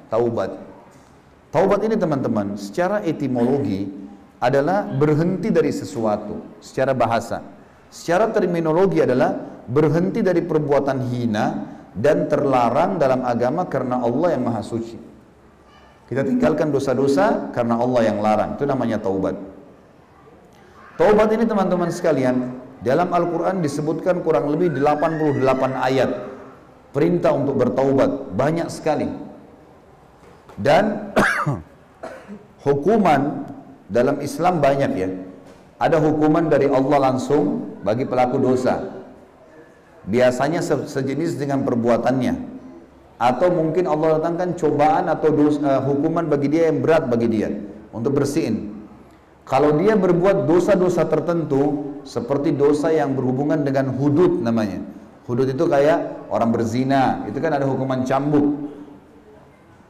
taubat. Taubat ini teman-teman, secara etimologi adalah berhenti dari sesuatu, secara bahasa. Secara terminologi adalah berhenti dari perbuatan hina dan terlarang dalam agama karena Allah yang Maha Suci. Kita tinggalkan dosa-dosa karena Allah yang larang, itu namanya taubat. Taubat ini teman-teman sekalian, dalam Al-Quran disebutkan kurang lebih 88 ayat perintah untuk bertaubat, banyak sekali. Dan hukuman dalam Islam banyak ya. Ada hukuman dari Allah langsung bagi pelaku dosa, biasanya sejenis dengan perbuatannya, atau mungkin Allah datangkan cobaan atau hukuman bagi dia yang berat bagi dia untuk bersihin. Kalau dia berbuat dosa-dosa tertentu, seperti dosa yang berhubungan dengan hudud namanya. Hudud itu kayak orang berzina, itu kan ada hukuman cambuk.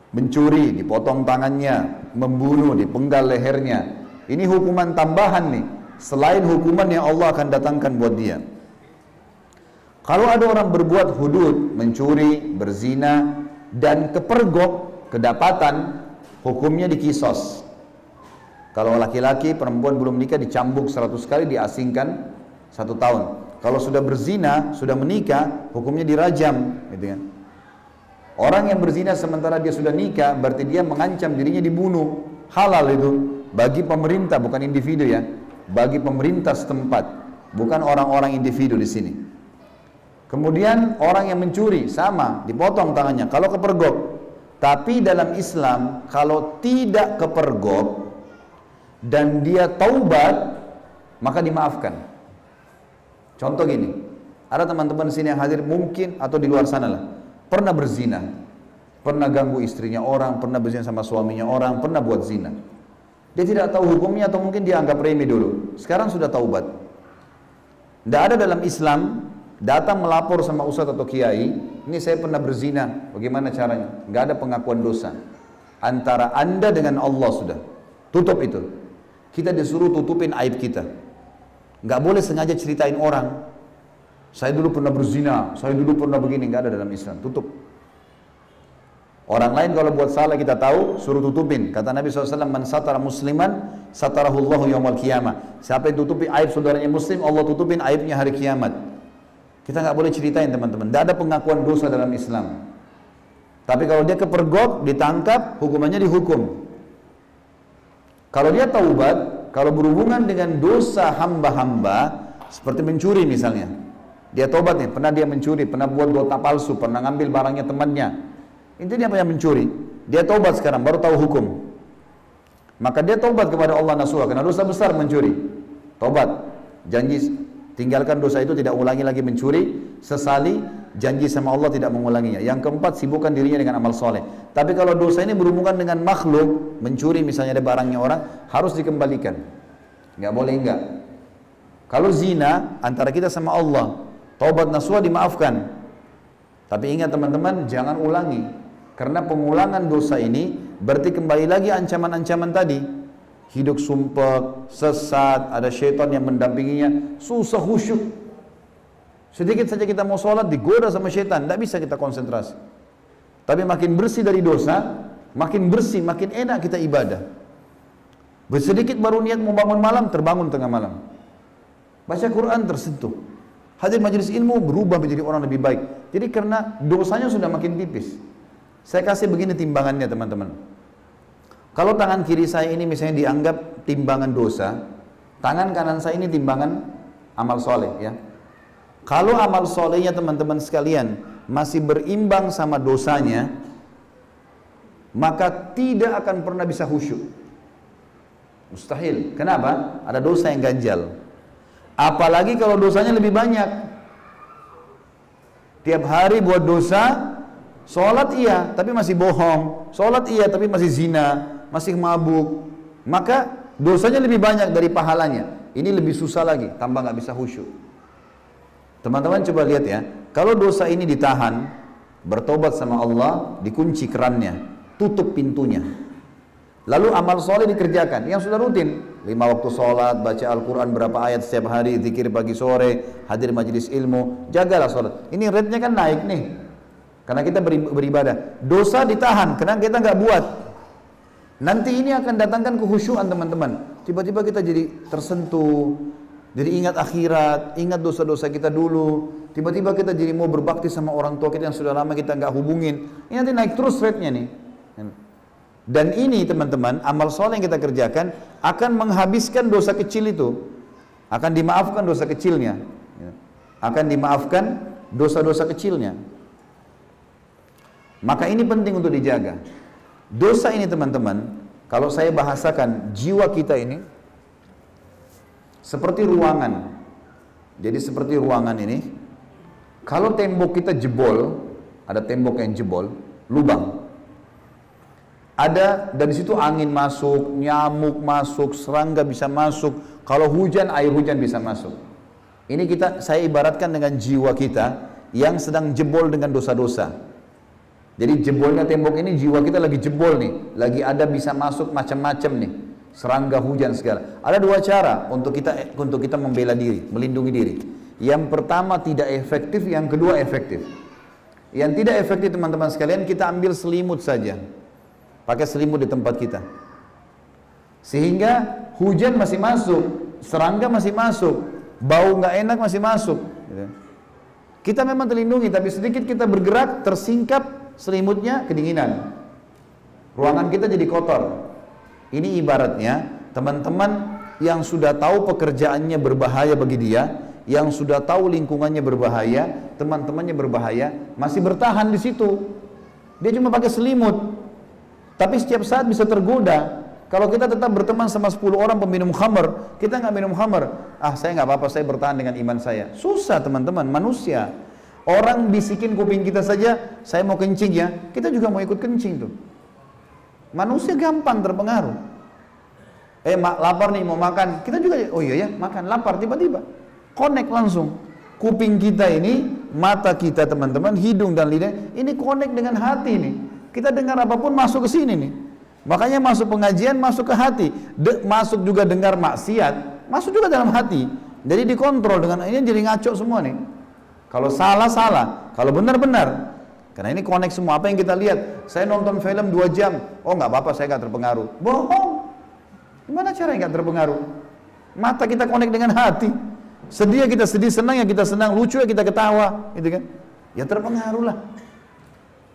Mencuri, dipotong tangannya, membunuh, dipenggal lehernya. Ini hukuman tambahan nih, selain hukuman yang Allah akan datangkan buat dia. Kalau ada orang berbuat hudud, mencuri, berzina, dan kepergok, kedapatan, hukumnya dikisos. Kalau laki-laki, perempuan belum nikah dicambuk 100 kali, diasingkan 1 tahun. Kalau sudah berzina, sudah menikah, hukumnya dirajam, gitu kan. Orang yang berzina sementara dia sudah nikah, berarti dia mengancam dirinya dibunuh. Halal itu bagi pemerintah, bukan individu ya. Bagi pemerintah setempat, bukan orang-orang individu di sini. Kemudian orang yang mencuri sama, dipotong tangannya kalau kepergok. Tapi dalam Islam, kalau tidak kepergok dan dia taubat, maka dimaafkan. Contoh gini, ada teman-teman sini yang hadir mungkin atau di luar sana lah, pernah berzina, pernah ganggu istrinya orang, pernah berzina sama suaminya orang, pernah buat zina. Dia tidak tahu hukumnya atau mungkin dia anggap remeh dulu. Sekarang sudah taubat. Tidak ada dalam Islam datang melapor sama ustadz atau kiai, ini saya pernah berzina, bagaimana caranya? Nggak ada pengakuan dosa. Antara anda dengan Allah sudah. Tutup itu. Kita disuruh tutupin aib kita. Nggak boleh sengaja ceritain orang. Saya dulu pernah berzina, saya dulu pernah begini, nggak ada dalam Islam. Tutup. Orang lain kalau buat salah kita tahu, suruh tutupin. Kata Nabi SAW, man satara musliman, satarahullahu yawmal qiyamah. Siapa yang tutupi aib saudaranya muslim, Allah tutupin aibnya hari kiamat. Kita nggak boleh ceritain teman-teman. Tidak ada pengakuan dosa dalam Islam. Tapi kalau dia kepergok, ditangkap, hukumannya dihukum. Kalau dia taubat, kalau berhubungan dengan dosa hamba-hamba, seperti mencuri misalnya. Dia taubat nih, pernah dia mencuri, pernah buat nota palsu, pernah ngambil barangnya temannya. Intinya apa yang mencuri? Dia taubat sekarang, baru tahu hukum. Maka dia taubat kepada Allah nasuha, karena dosa besar mencuri. Taubat, janji tinggalkan dosa itu, tidak ulangi lagi mencuri, sesali, janji sama Allah tidak mengulanginya. Yang keempat, sibukkan dirinya dengan amal soleh. Tapi kalau dosa ini berhubungan dengan makhluk, mencuri misalnya ada barangnya orang, harus dikembalikan. Nggak boleh enggak. Kalau zina, antara kita sama Allah, taubat nasuha dimaafkan. Tapi ingat teman-teman, jangan ulangi. Karena pengulangan dosa ini berarti kembali lagi ancaman-ancaman tadi. Hidup sumpek, sesat, ada syaitan yang mendampinginya, susah khusyuk. Sedikit saja kita mau sholat digoda sama syaitan, tidak bisa kita konsentrasi. Tapi makin bersih dari dosa, makin bersih, makin enak kita ibadah. Bersedikit baru niat mau bangun malam, terbangun tengah malam. Baca Quran tersentuh. Hadir majelis ilmu berubah menjadi orang lebih baik. Jadi karena dosanya sudah makin tipis. Saya kasih begini timbangannya teman-teman. Kalau tangan kiri saya ini misalnya dianggap timbangan dosa, tangan kanan saya ini timbangan amal soleh ya. Kalau amal solehnya teman-teman sekalian masih berimbang sama dosanya, maka tidak akan pernah bisa khusyuk. Mustahil. Kenapa? Ada dosa yang ganjal. Apalagi kalau dosanya lebih banyak. Tiap hari buat dosa, sholat iya tapi masih bohong, sholat iya tapi masih zina, masih mabuk, maka dosanya lebih banyak dari pahalanya. Ini lebih susah lagi, tambah nggak bisa khusyuk. Teman-teman coba lihat ya, kalau dosa ini ditahan, bertobat sama Allah, dikunci kerannya, tutup pintunya. Lalu amal soleh dikerjakan, yang sudah rutin, 5 waktu sholat, baca Al-Quran berapa ayat setiap hari, zikir pagi sore, hadir majelis ilmu, jagalah sholat. Ini rate-nya kan naik nih. karena kita beribadah. Dosa ditahan karena kita nggak buat. Nanti ini akan datangkan kehusyuan teman-teman. Tiba-tiba kita jadi tersentuh, jadi ingat akhirat, ingat dosa-dosa kita dulu. Tiba-tiba kita jadi mau berbakti sama orang tua kita yang sudah lama kita nggak hubungin. Ini nanti naik terus rate-nya nih. Dan ini teman-teman, amal soleh yang kita kerjakan akan menghabiskan dosa kecil itu. Akan dimaafkan dosa kecilnya. Akan dimaafkan dosa-dosa kecilnya. Maka ini penting untuk dijaga. Dosa ini teman-teman, kalau saya bahasakan jiwa kita ini seperti ruangan. Jadi seperti ruangan ini, kalau tembok kita jebol, ada tembok yang jebol, lubang. Ada dari situ angin masuk, nyamuk masuk, serangga bisa masuk. Kalau hujan, air hujan bisa masuk. Ini saya ibaratkan dengan jiwa kita yang sedang jebol dengan dosa-dosa. Jadi jebolnya tembok ini jiwa kita lagi jebol nih, lagi ada bisa masuk macam-macam nih, serangga, hujan segala. Ada dua cara untuk kita membela diri, melindungi diri. Yang pertama tidak efektif, yang kedua efektif. Yang tidak efektif teman-teman sekalian, kita ambil selimut saja. Pakai selimut di tempat kita. Sehingga hujan masih masuk, serangga masih masuk, bau nggak enak masih masuk. Kita memang terlindungi, tapi sedikit kita bergerak, tersingkap selimutnya, kedinginan. Ruangan kita jadi kotor. Ini ibaratnya teman-teman yang sudah tahu pekerjaannya berbahaya bagi dia, yang sudah tahu lingkungannya berbahaya, teman-temannya berbahaya, masih bertahan di situ. Dia cuma pakai selimut. Tapi setiap saat bisa tergoda. Kalau kita tetap berteman sama 10 orang peminum khamr, kita nggak minum khamr. Saya nggak apa-apa, saya bertahan dengan iman saya. Susah teman-teman, manusia. Orang bisikin kuping kita saja, saya mau kencing ya, kita juga mau ikut kencing tuh. Manusia gampang terpengaruh. Lapar nih mau makan, kita juga, oh iya ya, makan, lapar tiba-tiba. Connect langsung. Kuping kita ini, mata kita teman-teman, hidung dan lidah, ini connect dengan hati nih. Kita dengar apapun masuk ke sini nih. Makanya masuk pengajian masuk ke hati. Masuk juga dengar maksiat, masuk juga dalam hati. Jadi dikontrol dengan ini jadi ngaco semua nih. Kalau salah salah, kalau benar benar. Karena ini connect semua. Apa yang kita lihat? Saya nonton film 2 jam. Oh nggak apa-apa, saya nggak terpengaruh. Bohong. Gimana caranya nggak terpengaruh? Mata kita connect dengan hati. Sedih kita sedih, senang ya kita senang, lucu ya kita ketawa, gitu kan? Ya terpengaruh lah.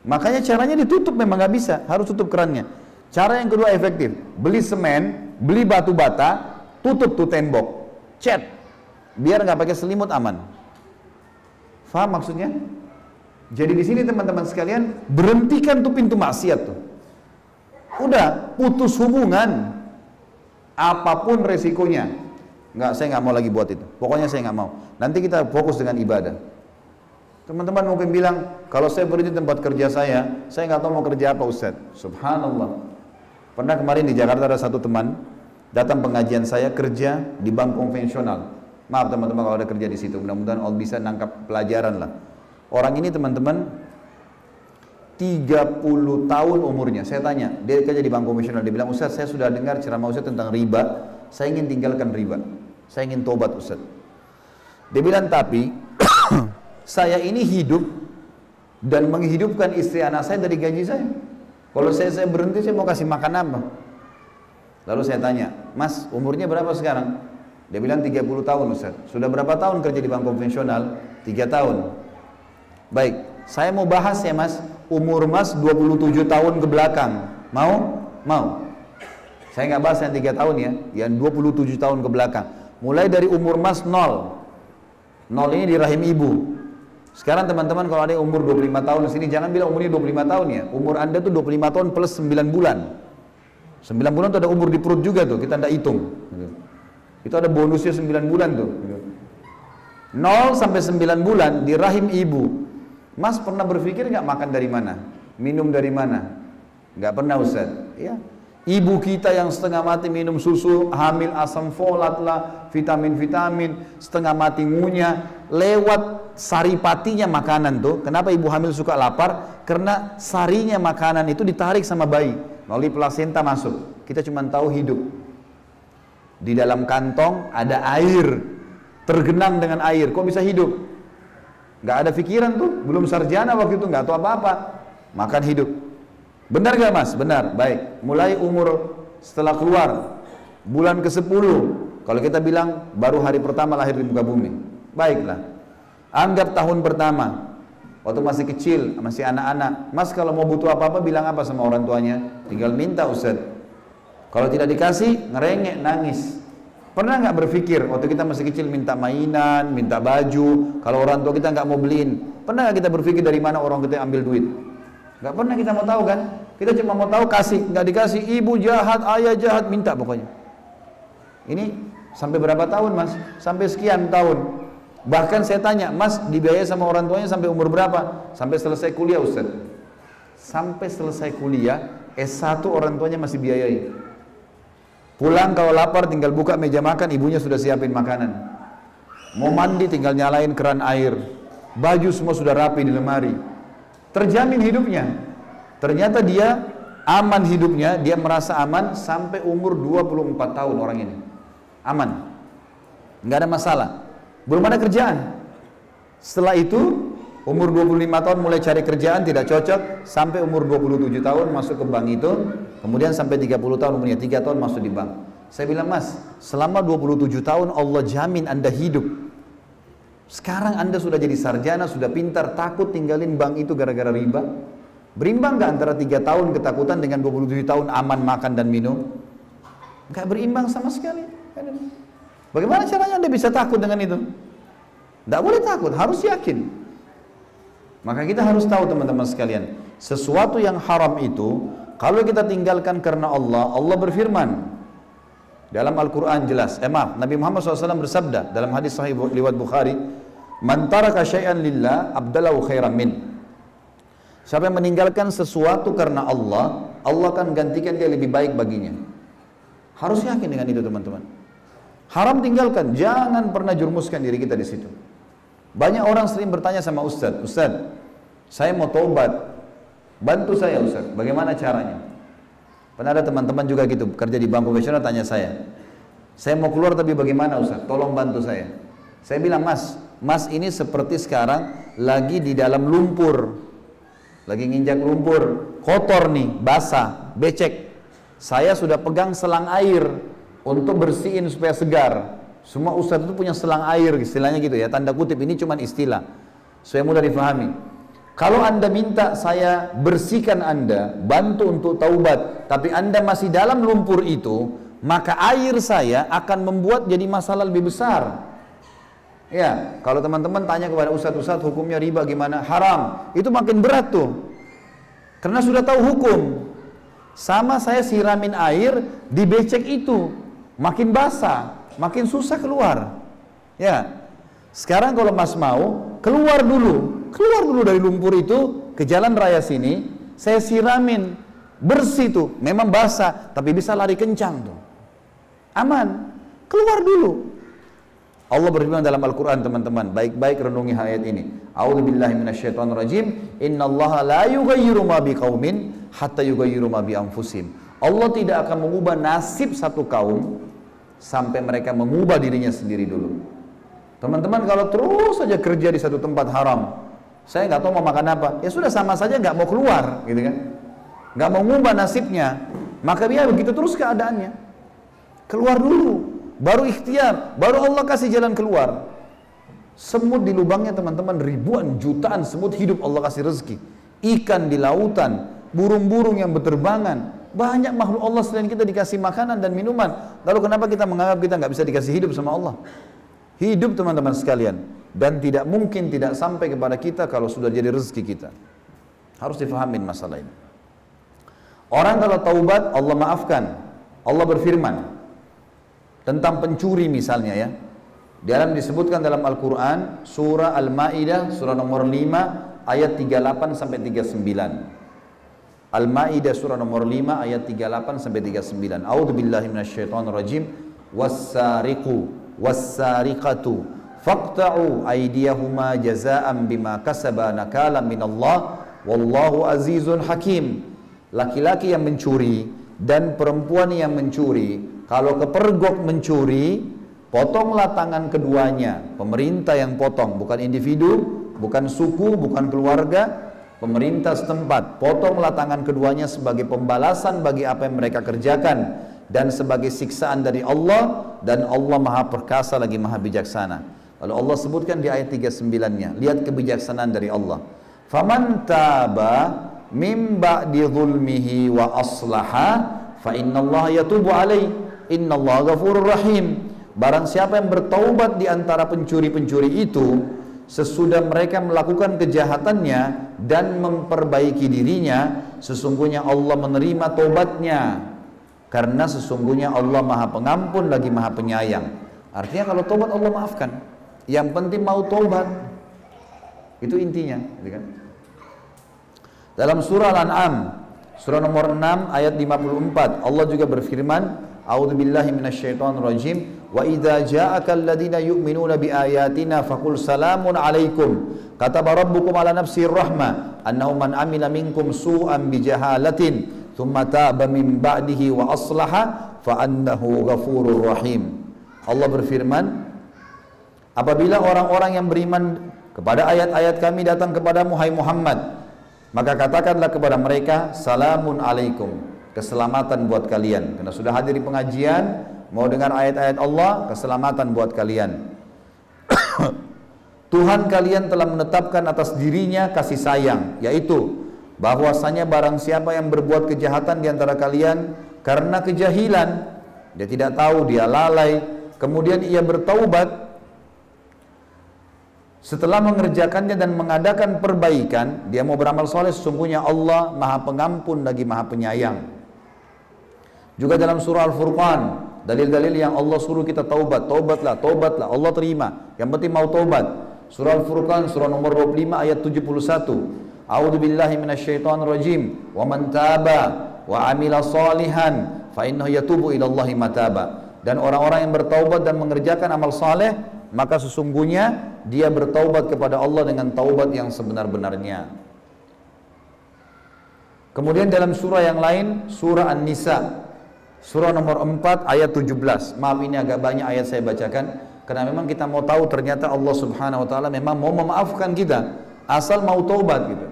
Makanya caranya ditutup memang nggak bisa, harus tutup kerannya. Cara yang kedua efektif, beli semen, beli batu bata, tutup tuh tembok, cat, biar nggak pakai selimut aman. Faham maksudnya? Jadi di sini teman-teman sekalian, berhentikan tuh pintu maksiat tuh. Udah, putus hubungan, apapun resikonya. Saya nggak mau lagi buat itu. Pokoknya saya nggak mau. Nanti kita fokus dengan ibadah. Teman-teman mungkin bilang, kalau saya berhenti tempat kerja saya nggak tahu mau kerja apa Ustaz. Subhanallah. Pernah kemarin di Jakarta ada satu teman datang pengajian saya kerja di bank konvensional. Maaf teman-teman kalau ada kerja di situ. Mudah-mudahan Allah bisa nangkap pelajaran lah. Orang ini teman-teman 30 tahun umurnya. Saya tanya, dia kerja di bank konvensional. Dia bilang, Ustaz saya sudah dengar ceramah Ustaz tentang riba. Saya ingin tinggalkan riba. Saya ingin tobat Ustaz. Dia bilang tapi saya ini hidup dan menghidupkan istri anak saya dari gaji saya. Kalau saya berhenti, saya mau kasih makan apa? Lalu saya tanya, Mas umurnya berapa sekarang? Dia bilang 30 tahun Ustaz. Sudah berapa tahun kerja di bank konvensional? 3 tahun. Baik, saya mau bahas ya Mas, umur Mas 27 tahun ke belakang. Mau? Mau. Saya nggak bahas yang 3 tahun ya, yang 27 tahun ke belakang. Mulai dari umur Mas 0. 0 ini di rahim ibu. Sekarang teman-teman kalau ada umur 25 tahun di sini, jangan bilang umurnya 25 tahun ya. Umur Anda tuh 25 tahun plus 9 bulan. 9 bulan tuh ada umur di perut juga tuh, kita nggak hitung. Itu ada bonusnya 9 bulan tuh. 0 sampai 9 bulan di rahim ibu. Mas pernah berpikir nggak makan dari mana? Minum dari mana? Nggak pernah Ustaz. Ya. Ibu kita yang setengah mati minum susu, hamil asam folat lah, vitamin-vitamin, setengah mati ngunyah, lewat saripatinya makanan tuh. Kenapa ibu hamil suka lapar? Karena sarinya makanan itu ditarik sama bayi, melalui plasenta masuk. Kita cuma tahu hidup. Di dalam kantong ada air, tergenang dengan air. Kok bisa hidup? nggak ada pikiran tuh, belum sarjana waktu itu, nggak tahu apa-apa, makan hidup. Benar gak mas? Benar, baik. Mulai umur setelah keluar bulan ke-10, kalau kita bilang baru hari pertama lahir di muka bumi, baiklah, anggap tahun pertama, waktu masih kecil, masih anak-anak, mas kalau mau butuh apa-apa bilang apa sama orang tuanya? Tinggal minta Ustaz. Kalau tidak dikasih, ngerengek, nangis. Pernah nggak berpikir waktu kita masih kecil minta mainan, minta baju, kalau orang tua kita nggak mau beliin, pernah nggak kita berpikir dari mana orang kita ambil duit? Nggak pernah kita mau tahu kan? Kita cuma mau tahu kasih, nggak dikasih, ibu jahat, ayah jahat, minta pokoknya. Ini sampai berapa tahun mas? Sampai sekian tahun. Bahkan saya tanya, mas dibiayai sama orang tuanya sampai umur berapa? Sampai selesai kuliah Ustaz. Sampai selesai kuliah, S1 orang tuanya masih biayai. Pulang kalau lapar tinggal buka meja makan, ibunya sudah siapin makanan. Mau mandi tinggal nyalain keran air. Baju semua sudah rapi di lemari. Terjamin hidupnya. Ternyata dia aman hidupnya, dia merasa aman sampai umur 24 tahun orang ini. Aman. Nggak ada masalah. Belum ada kerjaan. Setelah itu, umur 25 tahun mulai cari kerjaan, tidak cocok, sampai umur 27 tahun masuk ke bank itu, kemudian sampai 30 tahun umurnya, 3 tahun masuk di bank. Saya bilang, mas, selama 27 tahun Allah jamin Anda hidup. Sekarang Anda sudah jadi sarjana, sudah pintar, takut tinggalin bank itu gara-gara riba? Berimbang nggak antara 3 tahun ketakutan dengan 27 tahun aman makan dan minum? Nggak berimbang sama sekali. Bagaimana caranya Anda bisa takut dengan itu? Nggak boleh takut, harus yakin. Maka kita harus tahu teman-teman sekalian, sesuatu yang haram itu, kalau kita tinggalkan karena Allah, Allah berfirman dalam Al-Quran jelas, Nabi Muhammad SAW bersabda dalam hadis sahih riwayat Bukhari, man taraka syai'an lillah abdalahu khairan min. Siapa yang meninggalkan sesuatu karena Allah, Allah akan gantikan dia lebih baik baginya. Harus yakin dengan itu teman-teman. Haram tinggalkan, jangan pernah jurmuskan diri kita di situ. Banyak orang sering bertanya sama Ustaz, Ustaz, saya mau taubat, bantu saya Ustaz, bagaimana caranya? Pernah ada teman-teman juga gitu, kerja di bank profesional tanya saya mau keluar tapi bagaimana Ustaz, tolong bantu saya. Saya bilang, mas ini seperti sekarang lagi di dalam lumpur, lagi nginjak lumpur, kotor nih, basah, becek. Saya sudah pegang selang air untuk bersihin supaya segar. Semua ustadz itu punya selang air, istilahnya gitu ya, tanda kutip, ini cuma istilah supaya mudah difahami. Kalau Anda minta saya bersihkan Anda, bantu untuk taubat, tapi Anda masih dalam lumpur itu, maka air saya akan membuat jadi masalah lebih besar. Ya, kalau teman-teman tanya kepada ustadz hukumnya riba gimana? Haram. Itu makin berat tuh. Karena sudah tahu hukum. Sama saya siramin air di becek itu, makin basah, makin susah keluar. Ya. Sekarang kalau mas mau, keluar dulu dari lumpur itu ke jalan raya sini, saya siramin, bersih tuh, memang basah, tapi bisa lari kencang tuh. Aman. Keluar dulu. Allah berfirman dalam Al-Quran teman-teman, baik-baik renungi ayat ini. A'udzubillahi minasyaitonirrajim. Innallaha la yughayyiru ma biqaumin hatta yughayyiru ma bi anfusihim. Allah tidak akan mengubah nasib satu kaum sampai mereka mengubah dirinya sendiri dulu. Teman-teman kalau terus saja kerja di satu tempat haram, saya nggak tahu mau makan apa, ya sudah sama saja nggak mau keluar, gitu kan? Nggak mau mengubah nasibnya, maka dia begitu terus keadaannya. Keluar dulu. Baru ikhtiar, baru Allah kasih jalan keluar. Semut di lubangnya teman-teman, ribuan jutaan semut hidup Allah kasih rezeki. Ikan di lautan, burung-burung yang berterbangan, banyak makhluk Allah selain kita dikasih makanan dan minuman. Lalu kenapa kita menganggap kita nggak bisa dikasih hidup sama Allah? Hidup teman-teman sekalian, dan tidak mungkin tidak sampai kepada kita kalau sudah jadi rezeki kita. Harus difahamin masalah ini. Orang kalau taubat Allah maafkan. Allah berfirman tentang pencuri misalnya ya. Dalam disebutkan dalam Al-Quran surah Al-Ma'idah surah nomor 5 ayat 38 sampai 39. Al-Ma'idah surah nomor 5 ayat 38 sampai 39. A'udzubillahi minasyaitonirrajim. Was-sariqu was-sariqatu faqta'u aydiyahuma jazaa'an bima kasaba nakalan minallah wallahu azizun hakim. Laki-laki yang mencuri dan perempuan yang mencuri, kalau kepergok mencuri, potonglah tangan keduanya. Pemerintah yang potong, bukan individu, bukan suku, bukan keluarga, pemerintah setempat. Potonglah tangan keduanya sebagai pembalasan bagi apa yang mereka kerjakan dan sebagai siksaan dari Allah, dan Allah Maha Perkasa lagi Maha Bijaksana. Lalu Allah sebutkan di ayat 39-nya, lihat kebijaksanaan dari Allah. Faman taba mim ba'di zulmihi wa aslaha fa innallaha yatubu alaihi innallaha ghafurur rahim. Barang siapa yang bertaubat di antara pencuri-pencuri itu sesudah mereka melakukan kejahatannya dan memperbaiki dirinya, sesungguhnya Allah menerima taubatnya, karena sesungguhnya Allah Maha Pengampun lagi Maha Penyayang. Artinya kalau taubat Allah maafkan, yang penting mau taubat, itu intinya, gitu kan? Dalam surah Al-An'am, surah nomor 6 ayat 54, Allah juga berfirman, a'udzubillahi minasyaitonirrajim, wa idza ja'aka alladziina yu'minuuna biayatina faqul salamun 'alaikum kataba rabbukum 'ala nafsihi rahmah annahu man 'amila minkum su'an bijahalatin thumma taaba min ba'dihi wa aslaha fa annahu ghafurur rahim. Allah berfirman, apabila orang-orang yang beriman kepada ayat-ayat kami datang kepadamu hai Muhammad, maka katakanlah kepada mereka, salamun alaikum, keselamatan buat kalian. Karena sudah hadir di pengajian, mau dengar ayat-ayat Allah, keselamatan buat kalian. Tuhan kalian telah menetapkan atas dirinya kasih sayang, yaitu bahwasanya barang siapa yang berbuat kejahatan di antara kalian karena kejahilan, dia tidak tahu, dia lalai, kemudian ia bertaubat, setelah mengerjakannya dan mengadakan perbaikan, dia mau beramal soleh, sesungguhnya Allah Maha Pengampun lagi Maha Penyayang. Juga dalam surah Al-Furqan, dalil-dalil yang Allah suruh kita taubat, taubatlah, taubatlah, Allah terima, yang penting mau taubat. Surah Al-Furqan, surah nomor 25 ayat 71. A'udzubillahi minasyaitonirrajim, wa man taba wa amila salihan fa innahu yatubu ilallahi mataba. Dan orang-orang yang bertaubat dan mengerjakan amal saleh, maka sesungguhnya dia bertaubat kepada Allah dengan taubat yang sebenar-benarnya. Kemudian dalam surah yang lain, surah An-Nisa, surah nomor 4 ayat 17. Maaf ini agak banyak ayat saya bacakan, karena memang kita mau tahu ternyata Allah Subhanahu wa taala memang mau memaafkan kita asal mau taubat gitu.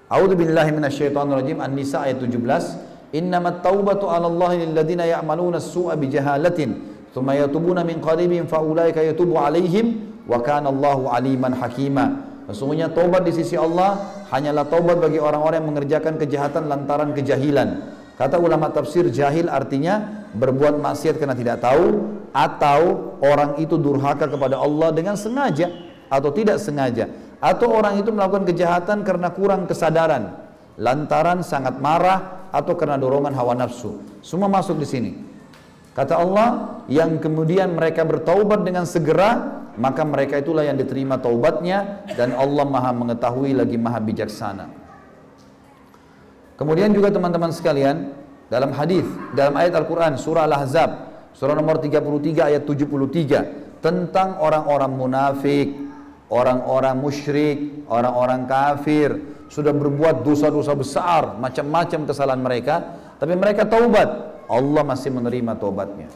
A'udzubillahi minasyaitonirrajim. An-Nisa ayat 17. Innamat taubatu 'alallahi lilladzina ya'maluna as-su'a bijahalatin tsumma yatubuna min qaribin fa ulaika yatubu 'alaihim wa kana Allahu 'aliman hakima. Sesungguhnya taubat di sisi Allah hanyalah taubat bagi orang-orang yang mengerjakan kejahatan lantaran kejahilan. Kata ulama tafsir, jahil artinya berbuat maksiat karena tidak tahu, atau orang itu durhaka kepada Allah dengan sengaja atau tidak sengaja, atau orang itu melakukan kejahatan karena kurang kesadaran, lantaran sangat marah atau karena dorongan hawa nafsu. Semua masuk di sini. Kata Allah, yang kemudian mereka bertaubat dengan segera, maka mereka itulah yang diterima taubatnya, dan Allah Maha mengetahui lagi Maha bijaksana. Kemudian juga teman-teman sekalian, dalam hadis, dalam ayat Al-Quran, surah Al-Ahzab, surah nomor 33 ayat 73, tentang orang-orang munafik, orang-orang musyrik, orang-orang kafir, sudah berbuat dosa-dosa besar, macam-macam kesalahan mereka, tapi mereka taubat, Allah masih menerima taubatnya.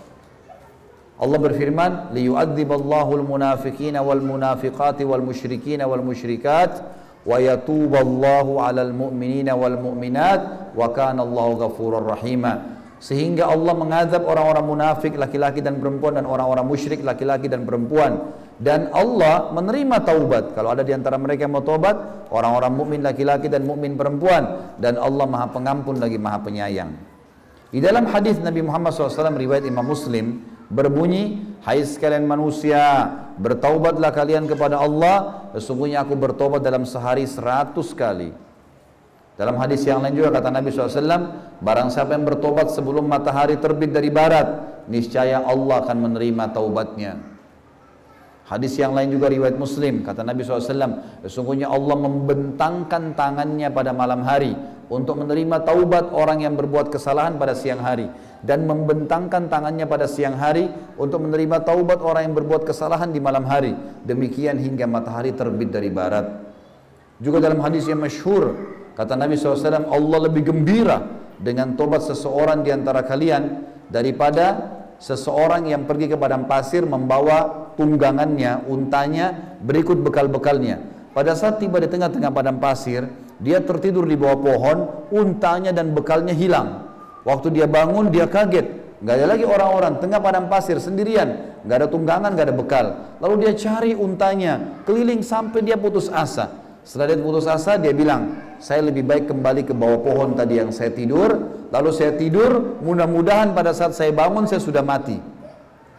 Allah berfirman, liyu'adziballahu al-munafiqina wal munafiqati wal musyrikina wal musyrikat wa yatuballahu 'alal mu'minina wal mu'minat wa kana Allahu ghafurur rahima. Sehingga Allah mengazab orang-orang munafik laki-laki dan perempuan, dan orang-orang musyrik laki-laki dan perempuan, dan Allah menerima taubat kalau ada di antara mereka yang mau taubat, orang-orang mukmin laki-laki dan mukmin perempuan, dan Allah Maha Pengampun lagi Maha Penyayang. Di dalam hadis Nabi Muhammad SAW riwayat Imam Muslim berbunyi, hai sekalian manusia, bertaubatlah kalian kepada Allah, sesungguhnya aku bertobat dalam sehari 100 kali. Dalam hadis yang lain juga kata Nabi SAW, barang siapa yang bertobat sebelum matahari terbit dari barat, niscaya Allah akan menerima taubatnya. Hadis yang lain juga riwayat Muslim, kata Nabi SAW, sesungguhnya Allah membentangkan tangannya pada malam hari untuk menerima taubat orang yang berbuat kesalahan pada siang hari, dan membentangkan tangannya pada siang hari untuk menerima taubat orang yang berbuat kesalahan di malam hari, demikian hingga matahari terbit dari barat. Juga dalam hadis yang masyhur, kata Nabi SAW, Allah lebih gembira dengan tobat seseorang di antara kalian daripada seseorang yang pergi ke padang pasir membawa tunggangannya, untanya, berikut bekal-bekalnya. pada saat tiba di tengah-tengah padang pasir, dia tertidur di bawah pohon, untanya dan bekalnya hilang. Waktu dia bangun, dia kaget. Nggak ada lagi orang-orang, tengah padang pasir sendirian, nggak ada tunggangan, nggak ada bekal. Lalu dia cari untanya, keliling sampai dia putus asa. Setelah dia putus asa, dia bilang, saya lebih baik kembali ke bawah pohon tadi yang saya tidur. Lalu saya tidur, mudah-mudahan pada saat saya bangun saya sudah mati.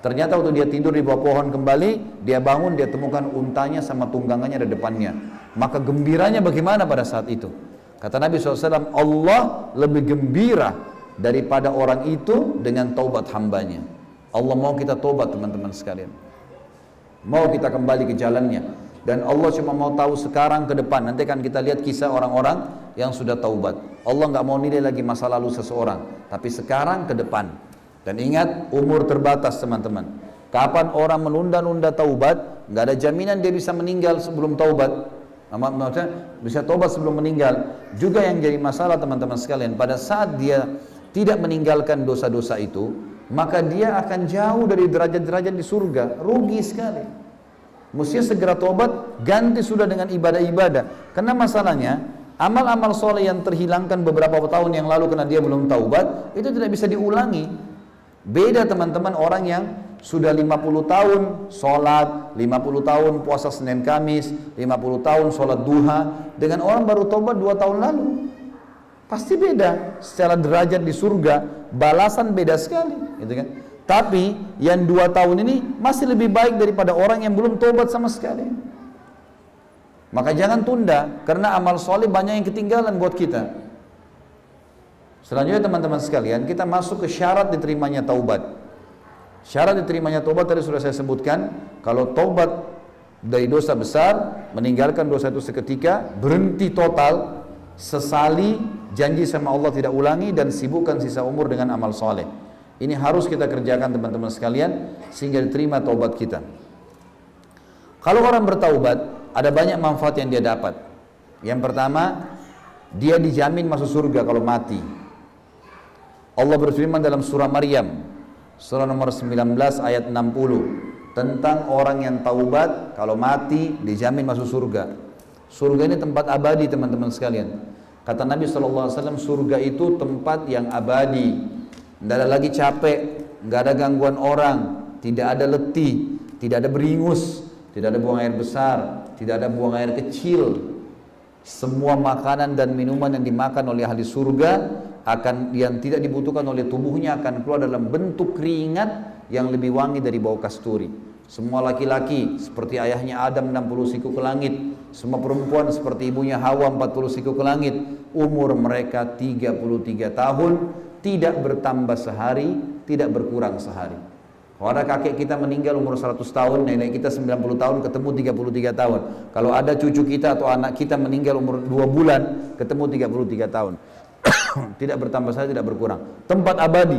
Ternyata waktu dia tidur di bawah pohon kembali, dia bangun, dia temukan untanya sama tunggangannya di depannya. Maka gembiranya bagaimana pada saat itu? Kata Nabi SAW, Allah lebih gembira daripada orang itu dengan taubat hambanya. Allah mau kita taubat teman-teman sekalian, mau kita kembali ke jalannya. Dan Allah cuma mau tahu sekarang ke depan. Nanti kan kita lihat kisah orang-orang yang sudah taubat. Allah nggak mau nilai lagi masa lalu seseorang, tapi sekarang ke depan. Dan ingat, umur terbatas teman-teman. Kapan orang menunda-nunda taubat, nggak ada jaminan dia bisa meninggal sebelum taubat. Maksudnya bisa taubat sebelum meninggal. Juga yang jadi masalah teman-teman sekalian, pada saat dia tidak meninggalkan dosa-dosa itu, maka dia akan jauh dari derajat-derajat di surga. Rugi sekali. Mestinya segera tobat, ganti sudah dengan ibadah-ibadah. Karena masalahnya, amal-amal soleh yang terhilangkan beberapa tahun yang lalu karena dia belum taubat, itu tidak bisa diulangi. Beda teman-teman orang yang sudah 50 tahun sholat, 50 tahun puasa Senin Kamis, 50 tahun sholat duha, dengan orang baru taubat 2 tahun lalu. Pasti beda, secara derajat di surga, balasan beda sekali, gitu kan? Tapi yang 2 tahun ini masih lebih baik daripada orang yang belum tobat sama sekali. Maka jangan tunda, karena amal soleh banyak yang ketinggalan buat kita. Selanjutnya teman-teman sekalian, kita masuk ke syarat diterimanya taubat. Syarat diterimanya taubat tadi sudah saya sebutkan. Kalau taubat dari dosa besar, meninggalkan dosa itu seketika, berhenti total, sesali, janji sama Allah tidak ulangi, dan sibukkan sisa umur dengan amal soleh. Ini harus kita kerjakan teman-teman sekalian, sehingga diterima taubat kita. Kalau orang bertaubat, ada banyak manfaat yang dia dapat. Yang pertama, dia dijamin masuk surga kalau mati. Allah berfirman dalam surah Maryam, surah nomor 19 ayat 60, tentang orang yang taubat, kalau mati dijamin masuk surga. Surga ini tempat abadi teman-teman sekalian. Kata Nabi SAW, surga itu tempat yang abadi. Tidak ada lagi capek, nggak ada gangguan orang, tidak ada letih, tidak ada beringus, tidak ada buang air besar, tidak ada buang air kecil. Semua makanan dan minuman yang dimakan oleh ahli surga yang tidak dibutuhkan oleh tubuhnya akan keluar dalam bentuk keringat yang lebih wangi dari bau kasturi. Semua laki-laki seperti ayahnya Adam 60 siku ke langit, semua perempuan seperti ibunya Hawa 40 siku ke langit. Umur mereka 33 tahun, tidak bertambah sehari, tidak berkurang sehari. Kalau ada kakek kita meninggal umur 100 tahun, nenek kita 90 tahun, ketemu 33 tahun. Kalau ada cucu kita atau anak kita meninggal umur 2 bulan, ketemu 33 tahun. Tidak bertambah sehari, tidak berkurang. Tempat abadi.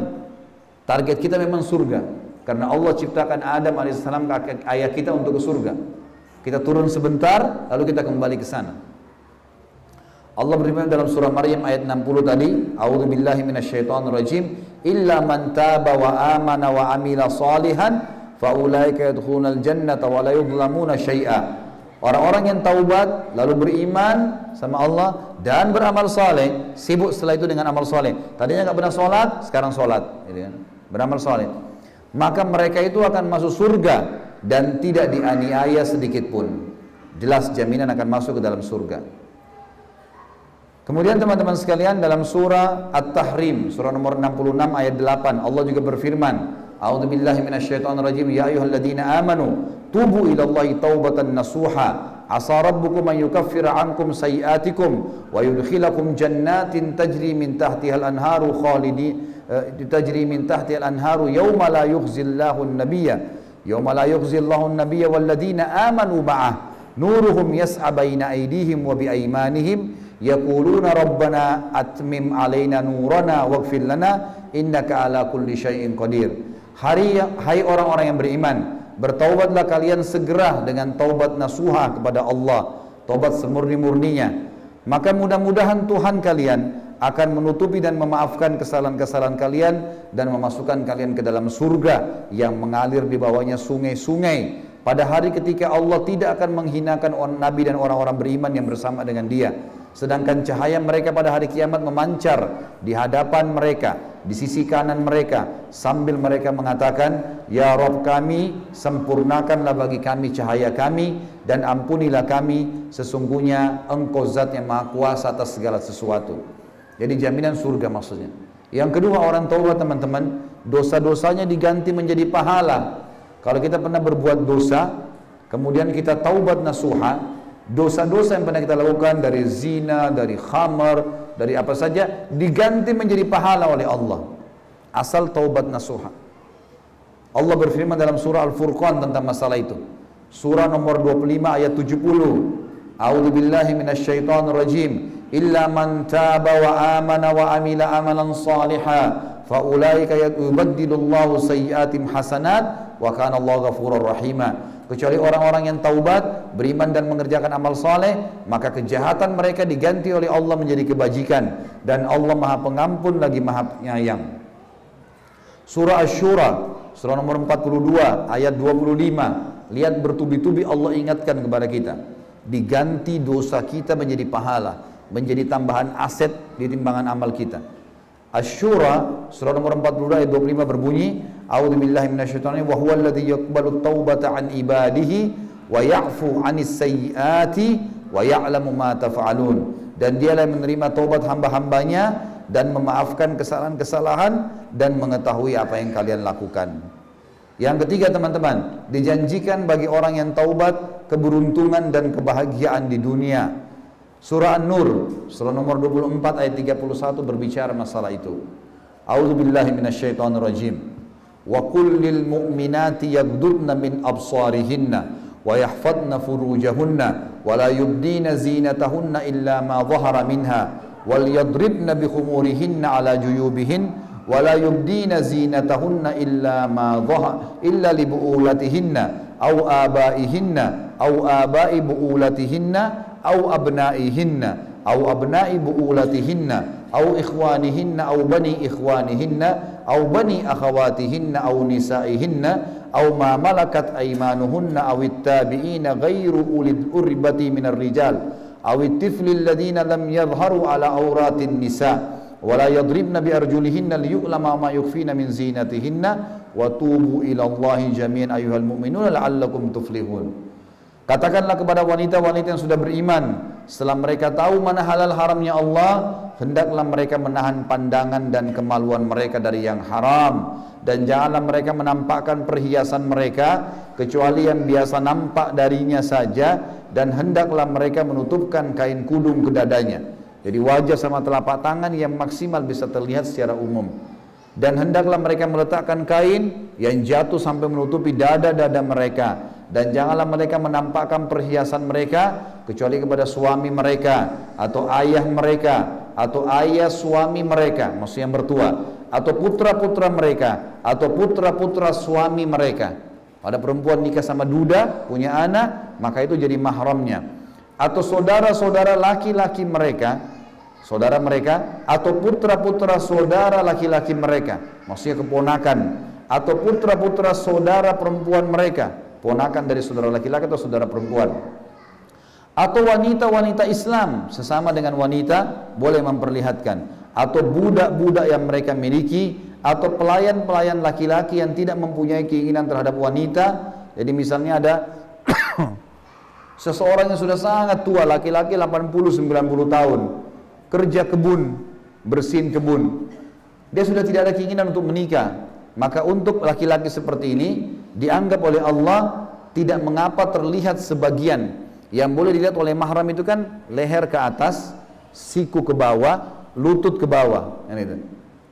Target kita memang surga. Karena Allah ciptakan Adam AS, kakek ayah kita, untuk ke surga. Kita turun sebentar, lalu kita kembali ke sana. Allah berfirman dalam surah Maryam ayat 60 tadi, A'udzubillahi minasyaitonirrajim, illa man taba wa amana wa amila salihan fa ulaika yadkhulunal jannata wa la yudhlamuna syai'a. Orang-orang yang taubat lalu beriman sama Allah dan beramal saleh, sibuk setelah itu dengan amal saleh. Tadinya enggak pernah salat, sekarang salat, gitu kan? Beramal saleh. Maka mereka itu akan masuk surga dan tidak dianiaya sedikit pun. Jelas jaminan akan masuk ke dalam surga. Kemudian teman-teman sekalian, dalam surah At-Tahrim, surah nomor 66 ayat 8, Allah juga berfirman, A'udzubillahi minasyaitonirrajim, ya ayyuhalladzina amanu tubu ilallahi taubatan nasuha asa rabbukum an yukaffira ankum sayiatikum wa yudkhilakum jannatin tajri min tahtiha al-anharu tajri min tahtiha al-anharu yawma la yukhzillahu an-nabiyya walladzina amanu ma'ah nuruhum yas'a baina aydihim wa bi aymanihim yaquluna rabbana atmim alaina nurana waghfir lana innaka ala kulli syai'in qadir. Hai orang-orang yang beriman, bertaubatlah kalian segera dengan taubat nasuha kepada Allah, taubat semurni-murninya. Maka mudah-mudahan Tuhan kalian akan menutupi dan memaafkan kesalahan-kesalahan kalian dan memasukkan kalian ke dalam surga yang mengalir di bawahnya sungai-sungai. pada hari ketika Allah tidak akan menghinakan Nabi dan orang-orang beriman yang bersama dengan dia. Sedangkan cahaya mereka pada hari kiamat memancar di hadapan mereka, di sisi kanan mereka, sambil mereka mengatakan, Ya Rabb kami, sempurnakanlah bagi kami cahaya kami, dan ampunilah kami, sesungguhnya Engkau zat yang maha kuasa atas segala sesuatu. Jadi jaminan surga maksudnya. Yang kedua, orang taubat teman-teman, dosa-dosanya diganti menjadi pahala. Kalau kita pernah berbuat dosa, kemudian kita taubat nasuha, dosa-dosa yang pernah kita lakukan dari zina, dari khamar, dari apa saja, diganti menjadi pahala oleh Allah. Asal taubat nasuha. Allah berfirman dalam surah Al-Furqan tentang masalah itu. Surah nomor 25 ayat 70. A'udzubillahi minasyaitonir rajim. Illa man taba wa amana wa amila amalan salihah fa ulaika yubaddilullahu sayyi'atihim hasanat wa kana Allahu ghafurur rahima. Kecuali orang-orang yang taubat, beriman dan mengerjakan amal saleh, maka kejahatan mereka diganti oleh Allah menjadi kebajikan, dan Allah Maha Pengampun lagi Maha Penyayang. Surah Asy-Syura, surah nomor 42 ayat 25. Lihat bertubi-tubi Allah ingatkan kepada kita, diganti dosa kita menjadi pahala, menjadi tambahan aset di timbangan amal kita. Asy-Syura surah nomor 42 ayat 25 berbunyi, A'udzubillahi minasyaitonir rajim, wa huwal ladzi yaqbalu taubata an ibadihi wa ya'fu 'anis sayyiati wa ya'lamu ma taf'alun. Dan dialah yang menerima taubat hamba-hambanya dan memaafkan kesalahan-kesalahan dan mengetahui apa yang kalian lakukan. Yang ketiga teman-teman, dijanjikan bagi orang yang taubat keberuntungan dan kebahagiaan di dunia. Surah An-Nur, surah nomor 24 ayat 31 berbicara masalah itu. A'udzubillahi minasyaitonir rajim. Wa qul lil mu'minati yaghdudna min absarihinna wa yahfadna furujahunna wa la yubdina zinatahunna illa ma dhahara minha wal yadribna bi khumurihinna ala juyubihin wa la yubdina zinatahunna illa ma dhahara illa li bu'ulatihinna aw abaihinna aw abai bu'ulatihinna أو أبنائهن أو أبناء بؤولتهن أو إخوانهن أو بني إخوانهن أو بني أخواتهن أو نسائهن أو ما ملكت أيمانهن أو التابعين غير أولي الإربة من الرجال أو الطفل الذين لم يظهروا على عورات النساء ولا يضربن بأرجلهن ليعلم ما يخفين من زينتهن وتوبوا إلى الله جميعا أيها المؤمنون لعلكم تفلحون. Katakanlah kepada wanita-wanita yang sudah beriman, setelah mereka tahu mana halal haramnya Allah, hendaklah mereka menahan pandangan dan kemaluan mereka dari yang haram, dan janganlah mereka menampakkan perhiasan mereka kecuali yang biasa nampak darinya saja, dan hendaklah mereka menutupkan kain kudung ke dadanya. Jadi wajah sama telapak tangan yang maksimal bisa terlihat secara umum. Dan hendaklah mereka meletakkan kain yang jatuh sampai menutupi dada-dada mereka. Dan janganlah mereka menampakkan perhiasan mereka kecuali kepada suami mereka atau ayah mereka atau ayah suami mereka, maksudnya yang bertua, atau putra-putra mereka atau putra-putra suami mereka. Pada perempuan nikah sama duda, punya anak, maka itu jadi mahramnya. Atau saudara-saudara laki-laki mereka, saudara mereka, atau putra-putra saudara laki-laki mereka, maksudnya keponakan, atau putra-putra saudara perempuan mereka, ponakan dari saudara laki-laki atau saudara perempuan, atau wanita-wanita Islam sesama dengan wanita boleh memperlihatkan, atau budak-budak yang mereka miliki, atau pelayan-pelayan laki-laki yang tidak mempunyai keinginan terhadap wanita. Jadi misalnya ada seseorang yang sudah sangat tua, laki-laki 80-90 tahun, kerja kebun, bersihin kebun, dia sudah tidak ada keinginan untuk menikah. Maka untuk laki-laki seperti ini dianggap oleh Allah tidak mengapa terlihat sebagian. Yang boleh dilihat oleh mahram itu kan leher ke atas, siku ke bawah, lutut ke bawah, gitu.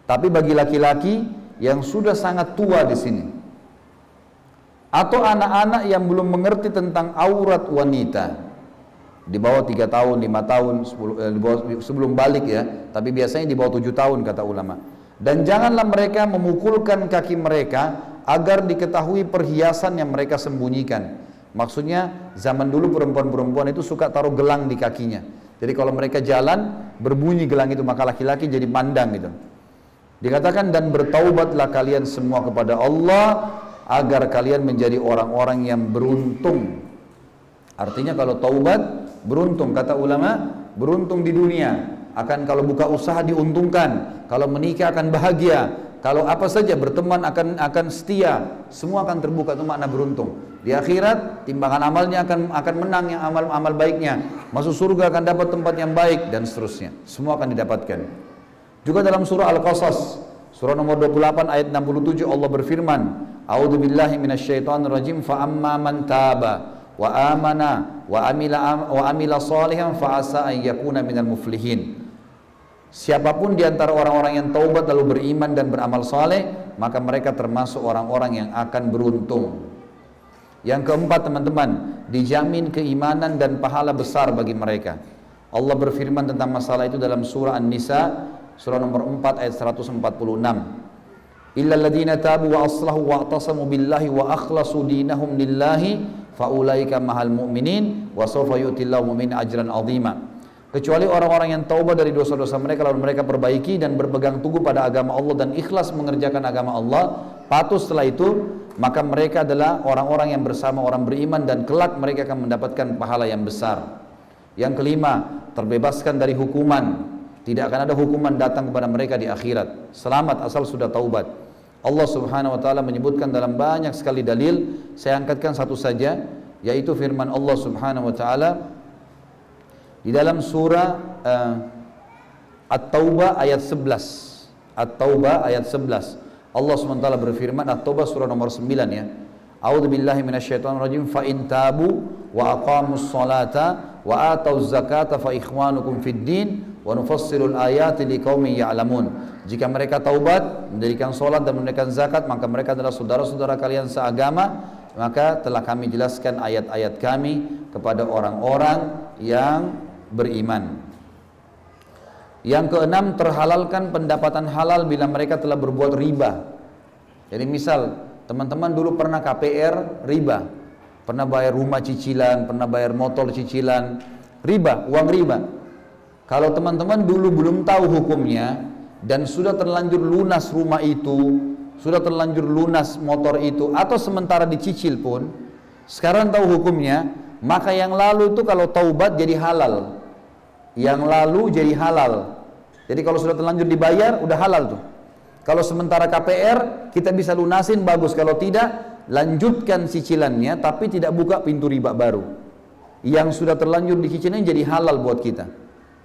Tapi bagi laki-laki yang sudah sangat tua di sini, atau anak-anak yang belum mengerti tentang aurat wanita, di bawah 3 tahun, 5 tahun, 10, sebelum balik ya, tapi biasanya di bawah 7 tahun kata ulama. Dan janganlah mereka memukulkan kaki mereka agar diketahui perhiasan yang mereka sembunyikan. Maksudnya zaman dulu perempuan-perempuan itu suka taruh gelang di kakinya. Jadi kalau mereka jalan berbunyi gelang itu, maka laki-laki jadi pandang gitu. Dikatakan, dan bertaubatlah kalian semua kepada Allah agar kalian menjadi orang-orang yang beruntung. Artinya kalau taubat beruntung, kata ulama, beruntung di dunia, akan kalau buka usaha diuntungkan, kalau menikah akan bahagia, kalau apa saja berteman akan setia, semua akan terbuka. Itu makna beruntung. Di akhirat timbangan amalnya akan menang yang amal baiknya, masuk surga akan dapat tempat yang baik dan seterusnya. Semua akan didapatkan. Juga dalam surah Al-Qasas, surah nomor 28 ayat 67, Allah berfirman, A'udzubillahi minasyaitonirrajim, fa amma man taba wa amana wa amila salihan fa asa an yakuna minal muflihin. Siapapun di antara orang-orang yang taubat lalu beriman dan beramal saleh, maka mereka termasuk orang-orang yang akan beruntung. Yang keempat, teman-teman, dijamin keimanan dan pahala besar bagi mereka. Allah berfirman tentang masalah itu dalam surah An-Nisa, surah nomor 4 ayat 146. Illal ladzina tabu wa aslahu wa atasamu billahi wa akhlasu dinahum lillahi faulaika mahal mu'minin wa sawfa yu'tillahu mu'min ajran 'azima. Kecuali orang-orang yang taubat dari dosa-dosa mereka lalu mereka perbaiki dan berpegang teguh pada agama Allah dan ikhlas mengerjakan agama Allah, patuh setelah itu, maka mereka adalah orang-orang yang bersama orang beriman dan kelak mereka akan mendapatkan pahala yang besar. Yang kelima, terbebaskan dari hukuman. Tidak akan ada hukuman datang kepada mereka di akhirat. Selamat asal sudah taubat. Allah Subhanahu wa taala menyebutkan dalam banyak sekali dalil, saya angkatkan satu saja, yaitu firman Allah Subhanahu wa taala di dalam surah At-Taubah ayat 11. At-Taubah ayat 11. Allah SWT berfirman, At-Taubah surah nomor 9 ya. A'udzubillahi minasyaitonirrajim, fa in tabu wa aqamus salata wa atauz zakata fa ikhwanukum fid din wa nufassilul ayati liqaumin ya'lamun. Jika mereka taubat, mendirikan salat dan menunaikan zakat, maka mereka adalah saudara-saudara kalian seagama, maka telah kami jelaskan ayat-ayat kami kepada orang-orang yang beriman. Yang keenam, terhalalkan pendapatan halal bila mereka telah berbuat riba. Jadi misal teman-teman dulu pernah KPR riba, pernah bayar rumah cicilan, pernah bayar motor cicilan, riba, uang riba. Kalau teman-teman dulu belum tahu hukumnya dan sudah terlanjur lunas rumah itu, sudah terlanjur lunas motor itu, atau sementara dicicil pun, sekarang tahu hukumnya, maka yang lalu itu kalau taubat jadi halal. Yang lalu jadi halal. Jadi kalau sudah terlanjur dibayar, udah halal tuh. Kalau sementara KPR, kita bisa lunasin, bagus. Kalau tidak, lanjutkan cicilannya, tapi tidak buka pintu riba baru. Yang sudah terlanjur dicicilin jadi halal buat kita.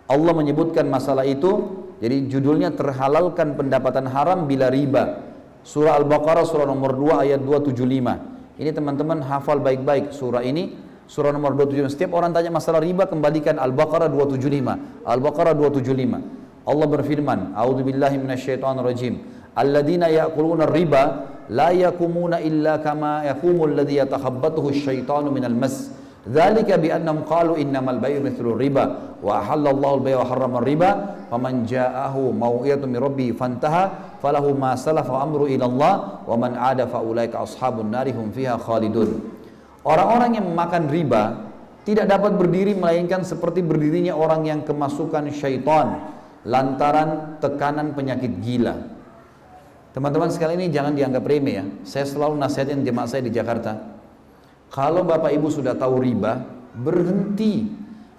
Allah menyebutkan masalah itu, jadi judulnya terhalalkan pendapatan haram bila riba. Surah Al-Baqarah, surah nomor 2 ayat 275. Ini teman-teman hafal baik-baik surah ini. Surah nomor 275. Setiap orang tanya masalah riba, kembalikan Al-Baqarah 275. Al-Baqarah 275. Allah berfirman, A'udzubillahi minasyaitonirrajim. Alladzina ya'kuluna riba la yakumuna illa kama yakumul ladzi yatakhabbathu asyaitanu minal mas. Dzalika bi annahum qalu innamal bay'u mithlu riba wa ahallallahu al-bay'a wa harrama riba faman ja'ahu mau'izatun min rabbih fantaha falahu ma salafa amru ila Allah wa man 'ada fa ulaika ashabun nari hum fiha khalidun. Orang-orang yang memakan riba tidak dapat berdiri melainkan seperti berdirinya orang yang kemasukan syaitan lantaran tekanan penyakit gila. Teman-teman sekalian, ini jangan dianggap remeh ya. Saya selalu nasihatin jemaah saya di Jakarta, kalau bapak ibu sudah tahu riba, berhenti.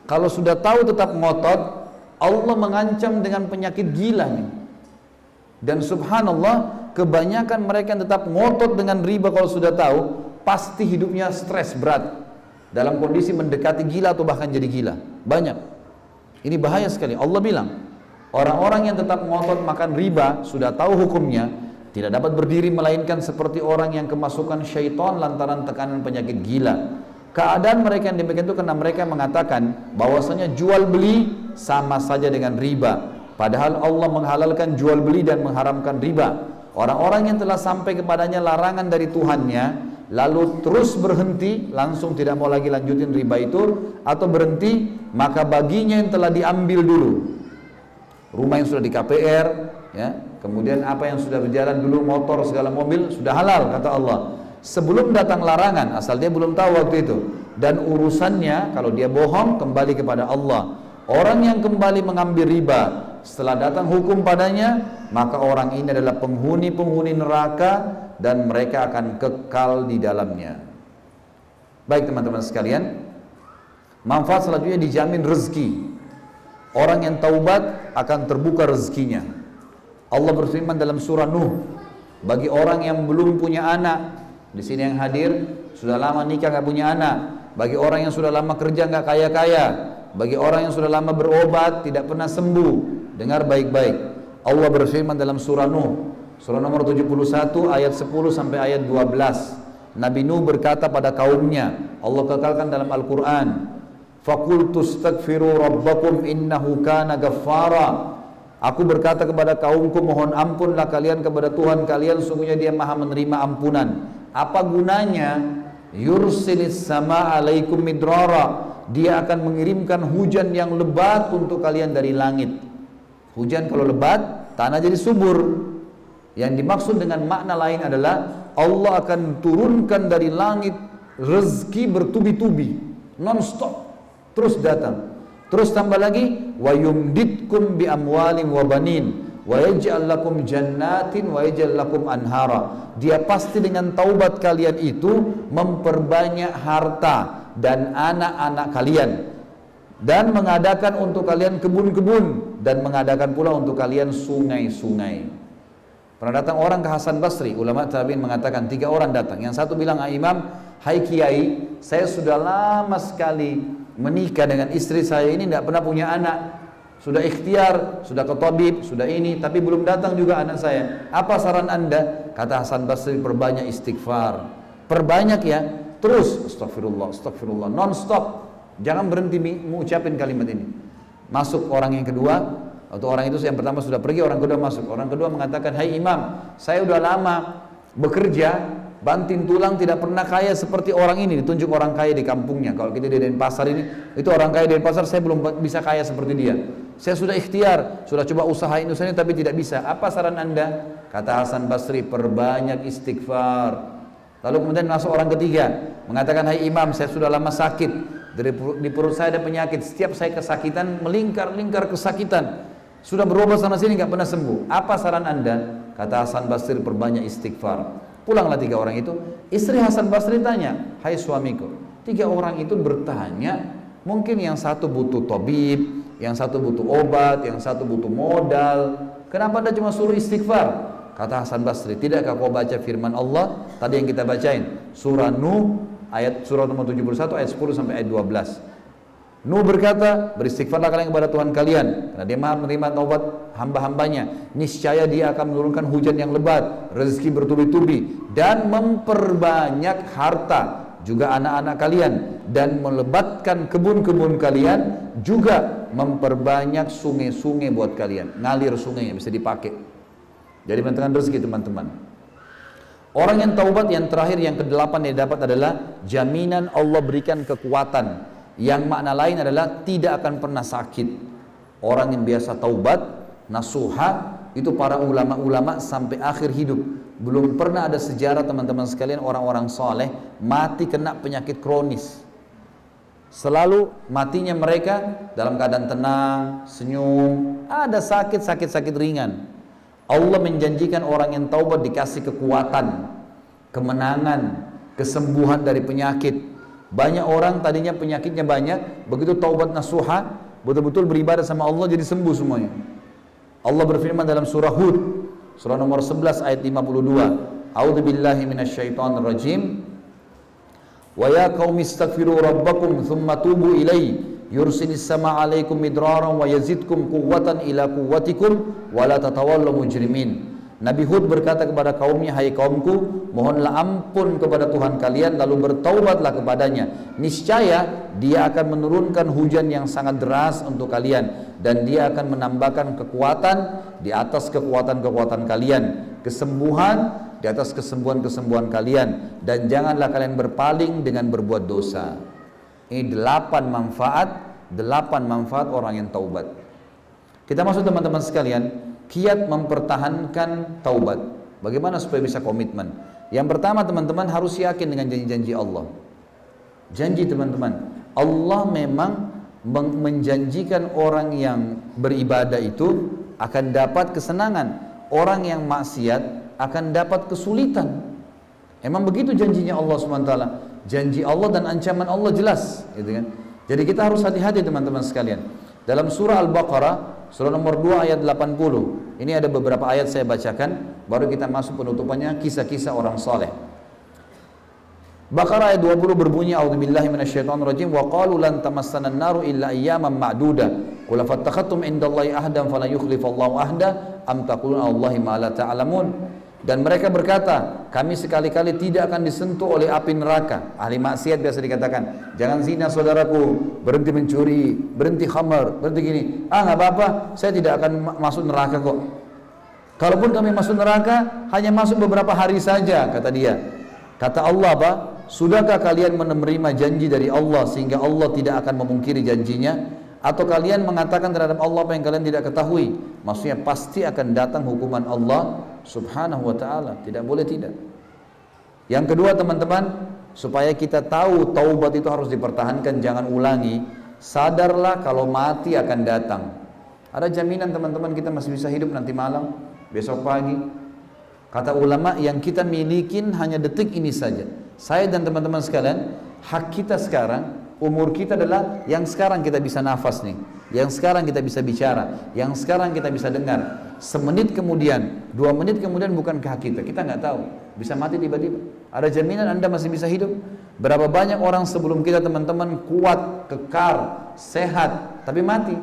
Kalau sudah tahu tetap ngotot, Allah mengancam dengan penyakit gila nih. Dan subhanallah, kebanyakan mereka yang tetap ngotot dengan riba kalau sudah tahu, pasti hidupnya stres berat, dalam kondisi mendekati gila atau bahkan jadi gila. Banyak. Ini bahaya sekali. Allah bilang, orang-orang yang tetap ngotot makan riba, sudah tahu hukumnya, tidak dapat berdiri melainkan seperti orang yang kemasukan syaitan lantaran tekanan penyakit gila. Keadaan mereka yang demikian itu karena mereka mengatakan bahwasanya jual beli sama saja dengan riba. Padahal Allah menghalalkan jual beli dan mengharamkan riba. Orang-orang yang telah sampai kepadanya larangan dari Tuhannya, lalu terus berhenti, langsung tidak mau lagi lanjutin riba itu, atau berhenti, maka baginya yang telah diambil dulu, rumah yang sudah di KPR, ya, kemudian apa yang sudah berjalan dulu, motor, segala mobil, sudah halal, kata Allah. Sebelum datang larangan, asal dia belum tahu waktu itu. Dan urusannya, kalau dia bohong, kembali kepada Allah. Orang yang kembali mengambil riba, setelah datang hukum padanya, maka orang ini adalah penghuni-penghuni neraka dan mereka akan kekal di dalamnya. Baik teman-teman sekalian, manfaat selanjutnya dijamin rezeki. Orang yang taubat akan terbuka rezekinya. Allah berfirman dalam surah Nuh, bagi orang yang belum punya anak, di sini yang hadir sudah lama nikah nggak punya anak, bagi orang yang sudah lama kerja nggak kaya-kaya, bagi orang yang sudah lama berobat tidak pernah sembuh, dengar baik-baik. Allah berfirman dalam surah Nuh, surah nomor 71 ayat 10 sampai ayat 12. Nabi Nuh berkata pada kaumnya, Allah kekalkan dalam Al-Quran, "Faqultu astaghfiru rabbakum innahu kana ghaffara." Aku berkata kepada kaumku, mohon ampunlah kalian kepada Tuhan kalian, sungguhnya Dia Maha menerima ampunan. Apa gunanya? Yursilis sama alaikum midrara. Dia akan mengirimkan hujan yang lebat untuk kalian dari langit. Hujan kalau lebat, tanah jadi subur. Yang dimaksud dengan makna lain adalah Allah akan turunkan dari langit rezeki bertubi-tubi, non-stop, terus datang. Terus tambah lagi, wa yumditkum bi amwalin wa banin wa yaj'al lakum jannatin wa yaj'al lakum anhara. Dia pasti dengan taubat kalian itu memperbanyak harta dan anak-anak kalian, dan mengadakan untuk kalian kebun-kebun, dan mengadakan pula untuk kalian sungai-sungai. Pernah datang orang ke Hasan Basri, ulama tabi'in mengatakan 3 orang datang. Yang satu bilang, Imam, hai Kiai, saya sudah lama sekali menikah dengan istri saya ini, tidak pernah punya anak. Sudah ikhtiar, sudah ke tabib, sudah ini, tapi belum datang juga anak saya. Apa saran Anda? Kata Hasan Basri, perbanyak istighfar. Perbanyak ya, terus astagfirullah, astagfirullah, non-stop. Jangan berhenti mengucapin kalimat ini. Masuk orang yang kedua, atau orang itu yang pertama sudah pergi, orang kedua masuk. Orang kedua mengatakan, hai Imam, saya udah lama bekerja, banting tulang, tidak pernah kaya seperti orang ini. Ditunjuk orang kaya di kampungnya. Kalau kita di Denpasar ini, itu orang kaya di Denpasar, saya belum bisa kaya seperti dia. Saya sudah ikhtiar, sudah coba usahain usahanya tapi tidak bisa. Apa saran Anda? Kata Hasan Basri, perbanyak istighfar. Lalu kemudian masuk orang ketiga, mengatakan, hai Imam, saya sudah lama sakit, di perut saya ada penyakit, setiap saya kesakitan, melingkar-lingkar kesakitan, sudah berobat sana sini nggak pernah sembuh. Apa saran Anda? Kata Hasan Basri, perbanyak istighfar. Pulanglah 3 orang itu. Istri Hasan Basri tanya, hai suamiku. 3 orang itu bertanya, mungkin yang satu butuh tabib, yang satu butuh obat, yang satu butuh modal. Kenapa Anda cuma suruh istighfar? Kata Hasan Basri, tidakkah kau baca firman Allah tadi yang kita bacain, surah Nuh ayat surah nomor 71 ayat 10 sampai ayat 12. Nuh berkata, beristighfarlah kalian kepada Tuhan kalian, karena Dia Maha menerima taubat hamba-hambanya. Niscaya Dia akan menurunkan hujan yang lebat, rezeki bertubi-tubi, dan memperbanyak harta, juga anak-anak kalian, dan melebatkan kebun-kebun kalian, juga memperbanyak sungai-sungai buat kalian. Ngalir sungainya bisa dipakai. Jadi menentukan rezeki teman-teman. Orang yang taubat yang terakhir, yang ke-8 yang dapat adalah jaminan Allah berikan kekuatan. Yang makna lain adalah tidak akan pernah sakit. Orang yang biasa taubat, nasuha, itu para ulama-ulama sampai akhir hidup. Belum pernah ada sejarah teman-teman sekalian orang-orang soleh mati kena penyakit kronis. Selalu matinya mereka dalam keadaan tenang, senyum, ada sakit ringan. Allah menjanjikan orang yang taubat dikasih kekuatan, kemenangan, kesembuhan dari penyakit. Banyak orang tadinya penyakitnya banyak, begitu taubat nasuha, betul-betul beribadah sama Allah, jadi sembuh semuanya. Allah berfirman dalam surah Hud, surah nomor 11 ayat 52. A'udzubillahi minasyaitonir rajim. Wa ya qaumi astaghfiru rabbakum tsumma tubu ilaihi yursilis sama 'alaikum midraran wa yazidkum quwwatan ila quwwatikum wa la tatawallaw mujrimin. Nabi Hud berkata kepada kaumnya, hai kaumku, mohonlah ampun kepada Tuhan kalian, lalu bertaubatlah kepadanya. Niscaya Dia akan menurunkan hujan yang sangat deras untuk kalian, dan Dia akan menambahkan kekuatan di atas kekuatan-kekuatan kalian, kesembuhan di atas kesembuhan-kesembuhan kalian, dan janganlah kalian berpaling dengan berbuat dosa. Ini 8 manfaat orang yang taubat. Kita masuk teman-teman sekalian, kiat mempertahankan taubat. Bagaimana supaya bisa komitmen? Yang pertama teman-teman harus yakin dengan janji-janji Allah. Janji teman-teman, Allah memang menjanjikan orang yang beribadah itu akan dapat kesenangan. orang yang maksiat akan dapat kesulitan. Emang begitu janjinya Allah SWT. Janji Allah dan ancaman Allah jelas, gitu kan? Jadi kita harus hati-hati teman-teman sekalian. Dalam surah Al-Baqarah, surah nomor 2 ayat 80. Ini ada beberapa ayat saya bacakan, baru kita masuk penutupannya kisah-kisah orang saleh. Baqarah ayat 20 berbunyi, a'udzubillahi minasyaitonirrajim, wa qalu lan tamassana an-naru illa ayyaman ma'duda. Qul afattakhadtum indallahi ahdan falan yukhlifallahu ahda am taquluna 'alallahi ma la ta'lamun. Dan mereka berkata, kami sekali-kali tidak akan disentuh oleh api neraka. Ahli maksiat biasa dikatakan, jangan zina saudaraku, berhenti mencuri, berhenti khamar, berhenti gini. Nggak apa-apa, saya tidak akan masuk neraka kok. Kalaupun kami masuk neraka, hanya masuk beberapa hari saja, kata dia. Kata Allah apa? Sudahkah kalian menerima janji dari Allah sehingga Allah tidak akan memungkiri janjinya? Atau kalian mengatakan terhadap Allah apa yang kalian tidak ketahui? Maksudnya pasti akan datang hukuman Allah subhanahu wa ta'ala. Tidak boleh tidak. Yang kedua teman-teman, supaya kita tahu taubat itu harus dipertahankan, jangan ulangi. Sadarlah kalau mati akan datang. Ada jaminan teman-teman kita masih bisa hidup nanti malam, besok pagi. Kata ulama, yang kita milikin hanya detik ini saja. Saya dan teman-teman sekalian, hak kita sekarang, umur kita adalah yang sekarang kita bisa nafas nih, yang sekarang kita bisa bicara, yang sekarang kita bisa dengar. Semenit kemudian, 2 menit kemudian bukan hak kita nggak tahu, bisa mati tiba-tiba. Ada jaminan Anda masih bisa hidup? Berapa banyak orang sebelum kita teman-teman kuat, kekar, sehat, tapi mati.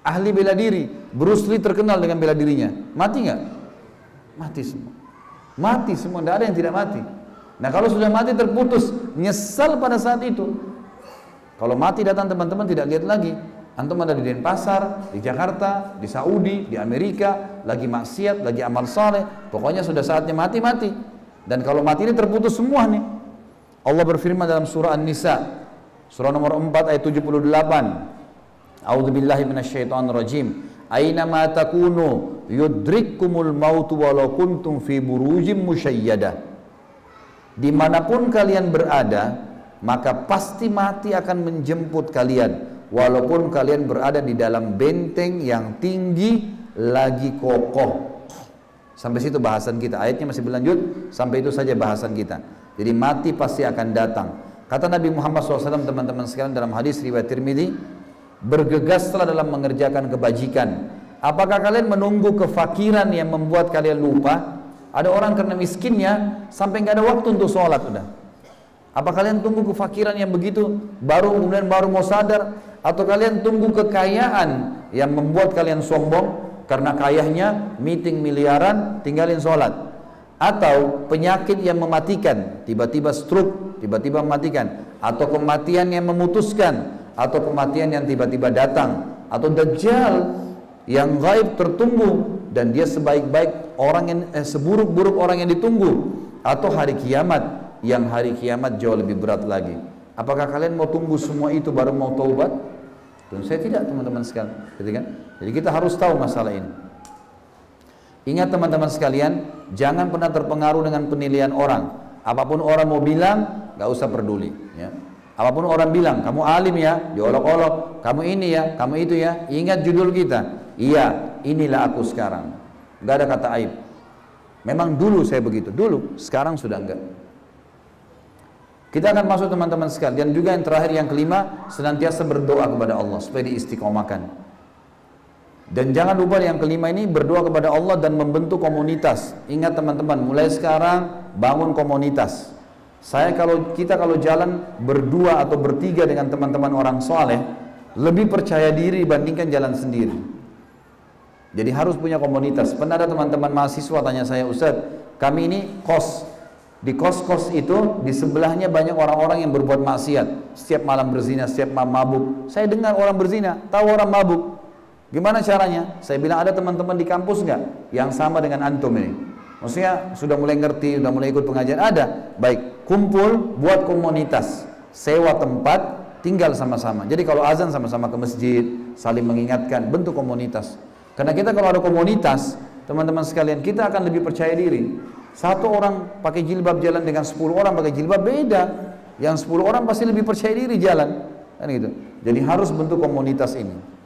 Ahli bela diri, Bruce Lee terkenal dengan bela dirinya, mati nggak? Mati semua. Mati semua, tidak ada yang tidak mati. Nah kalau sudah mati terputus, nyesal pada saat itu. Kalau mati datang teman-teman tidak lihat lagi. Antum ada di Denpasar, di Jakarta, di Saudi, di Amerika, lagi maksiat, lagi amal saleh. Pokoknya sudah saatnya mati-mati. Dan kalau mati ini terputus semua nih. Allah berfirman dalam surah An-Nisa, surah nomor 4 ayat 78. A'udzubillahi minasyaitonirrajim. Aina ma takunu yudrikkumul mautu walau kuntum fi burujim musyayyadah. Dimanapun kalian berada, maka pasti mati akan menjemput kalian, walaupun kalian berada di dalam benteng yang tinggi lagi kokoh. Sampai situ bahasan kita. Ayatnya masih berlanjut, sampai itu saja bahasan kita. Jadi mati pasti akan datang. Kata Nabi Muhammad SAW teman-teman sekalian dalam hadis riwayat Tirmidzi, bergegaslah dalam mengerjakan kebajikan. Apakah kalian menunggu kefakiran yang membuat kalian lupa? Ada orang karena miskinnya sampai nggak ada waktu untuk sholat udah. Apa kalian tunggu kefakiran yang begitu kemudian baru mau sadar? Atau kalian tunggu kekayaan yang membuat kalian sombong karena kayahnya meeting miliaran tinggalin sholat? Atau penyakit yang mematikan, tiba-tiba stroke, tiba-tiba mematikan? Atau kematian yang memutuskan? Atau kematian yang tiba-tiba datang? Atau dajjal yang gaib tertunggu dan dia sebaik-baik orang yang seburuk-buruk orang yang ditunggu? Atau hari kiamat yang hari kiamat jauh lebih berat lagi? Apakah kalian mau tunggu semua itu baru mau taubat? Tentu saya tidak teman-teman sekalian, gitu kan? Jadi kita harus tahu masalah ini. Ingat teman-teman sekalian, jangan pernah terpengaruh dengan penilaian orang. Apapun orang mau bilang, gak usah peduli ya. Apapun orang bilang, kamu alim ya, diolok-olok, kamu ini ya, kamu itu ya. Ingat judul kita, iya, inilah aku sekarang. Gak ada kata aib. Memang dulu saya begitu, dulu, sekarang sudah enggak. Kita akan masuk teman-teman sekalian. Dan juga yang terakhir, yang kelima, senantiasa berdoa kepada Allah supaya diistiqomahkan. Dan jangan lupa yang kelima ini, berdoa kepada Allah dan membentuk komunitas. Ingat teman-teman, mulai sekarang bangun komunitas. Kita kalau jalan berdua atau bertiga dengan teman-teman orang soleh, lebih percaya diri dibandingkan jalan sendiri. Jadi harus punya komunitas. Pernah ada teman-teman mahasiswa tanya saya, Ustaz, kami ini kos. Di kos-kos itu di sebelahnya banyak orang-orang yang berbuat maksiat. Setiap malam berzina, setiap malam mabuk. Saya dengar orang berzina, tahu orang mabuk. Gimana caranya? Saya bilang, ada teman-teman di kampus nggak yang sama dengan antum ini? Maksudnya sudah mulai ngerti, sudah mulai ikut pengajian? Ada. Baik, kumpul, buat komunitas, sewa tempat, tinggal sama-sama. Jadi kalau azan sama-sama ke masjid, saling mengingatkan, bentuk komunitas. Karena kita kalau ada komunitas, teman-teman sekalian, kita akan lebih percaya diri. Satu orang pakai jilbab jalan dengan 10 orang pakai jilbab, beda. Yang 10 orang pasti lebih percaya diri jalan, kan gitu. Jadi harus bentuk komunitas ini.